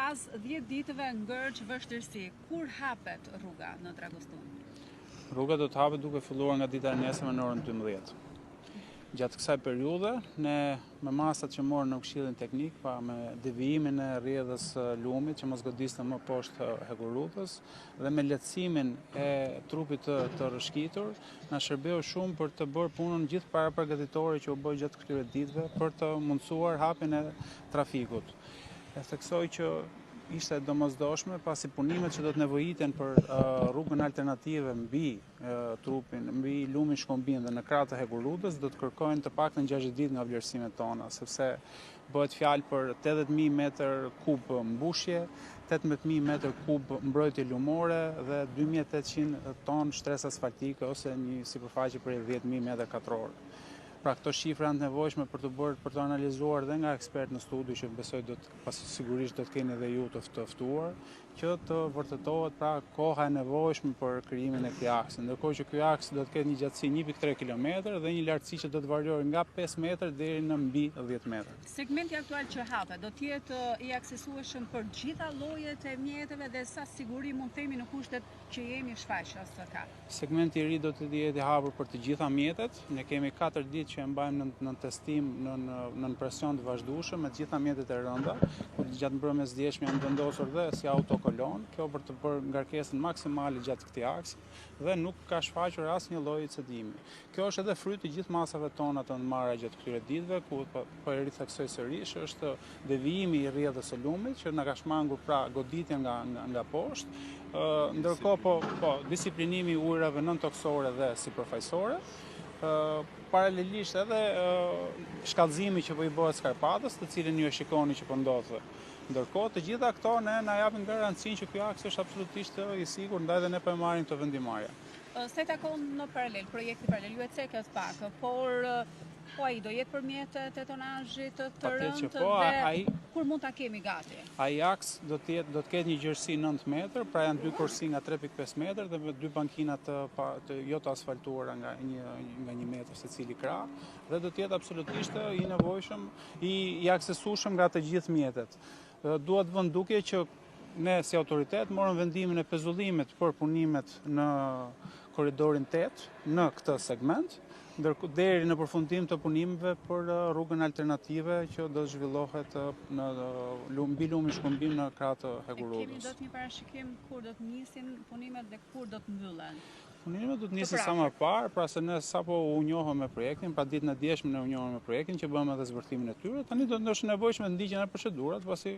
Pas 10 ditëve ngërç vështirësi, kur hapet rruga në Dragostan? Rruga do të hapet duke filluar nga dita e nesërme në orën 12. Gjatë kësaj periudhe, ne me masat që morën në këshillin teknik, pa me devijimin e rrjedhës lumit që mos godiste më poshtë hekurudhës dhe me lehtësimin e trupit të rrëshqitur, na shërbeu shumë për të bërë punën gjithë parapërgatitore që u bë gjatë këtyre ditëve për të mundësuar hapjen e trafikut. E theksoj që ishte domosdoshme pasi punimet që do të nevojiten për rrugën alternative mbi trupin, mbi lumin Shkombin dhe në krah të hekurudhës do të kërkojnë të paktën 60 ditë nga vlerësimet tona, sepse bëhet fjalë për 80.000 metër kub mbushje, 18.000 metër kub mbrojtje lumore dhe 2.800 ton shtresë asfaltike ose një sipërfaqe për 10.000 metër katror. Pra këto shifra janë nevojshme për të analizuar dhe nga ekspert në studiu që besoj sigurisht do të keni edhe ju të ftuar, që të vërtetohet pra koha e nevojshme për krijimin e këtij aksi. Ndërkohë që ky aks do të ketë një gjatësi 1.3 km dhe një lartësi që do të variojë nga 5 metër deri në mbi 10 metër. Segmenti aktual që hapet do të jetë i aksesueshëm për gjitha llojet e mjeteve dhe sa siguri mund themi në kushtet që jemi shfaqur së ka. Segmenti i ri do të jetë i hapur për të gjitha mjetet. Ne kemi 4 ditë që e mbajmë në testim në presion të vazhdueshëm me të gjitha mjetet e rënda, ku gjatë mbrëmjes djeshme janë vendosur dhe si autokolon, kjo për të bërë ngarkesën maksimale gjatë këtij aksi dhe nuk ka shfaqur asnjë lloj cedimi. Kjo është edhe fryti i gjithë masave tona të marra gjatë këtyre ditëve, ku po e ritheksoj sërish, është devijimi i rrjedhës së lumit që na ka shmangur pra goditja nga poshtë. Ndërkohë disiplinimi i ujrave nën-toksore dhe sipërfaqësore. Paralelisht edhe shkallëzimi që po i bëhet Skarpatës, të cilin ju e shikoni që po ndodh. Ndërkohë, të gjitha këto na japin garancinë që ky aks është absolutisht i sigurt, ndaj dhe ne po e marrim këtë vendimarrje. Se takon në paralel, projekti paralel, ju e cekët pak, por ai do jetë përmjet të tonazhit të rëndë dhe kur mund ta kemi gati? Ai aks do të ketë një gjerësi 9 metër, pra janë 2 korsi nga 3.5 metër dhe me 2 bankina jo të asfaltuara nga 1 metër secili krah, dhe do të jetë absolutisht i nevojshëm, i aksesueshëm nga të gjithë mjetet. Duhet vënë duke që ne si autoritet morëm vendimin e pezullimit për punimet në korridorin 8 në këtë segment, deri në përfundim të punimeve për rrugën alternative që do të zhvillohet mbi lumin Shkombim në krah të hekurudhës. Kemi dot një parashikim kur do të nisin punimet dhe kur do të mbyllen? Punimet do të nisin sa më parë, pra se ne sapo u njohëm me projektin, pra ditën e djeshme ne u njohëm me projektin që bëmë edhe zbërthimin e tyre. Tani do të është nevojshme të ndiqen edhe procedurat, pasi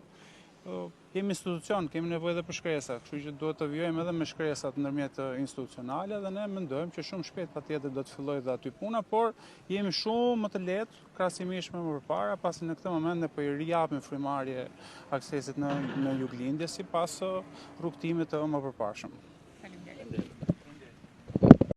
jemi institucion, kemi nevojë edhe për shkresa, kështu që duhet të vijojmë edhe me shkresat ndërmjet institucionale dhe ne mendojmë që shumë shpejt patjetër do të fillojë dhe aty puna, por jemi shumë më të lehtë krahasimisht me më përpara, pasi në këtë moment ne po i rijapim frymarrje aksesit në juglindje sipas rrugtimit të më përparshëm.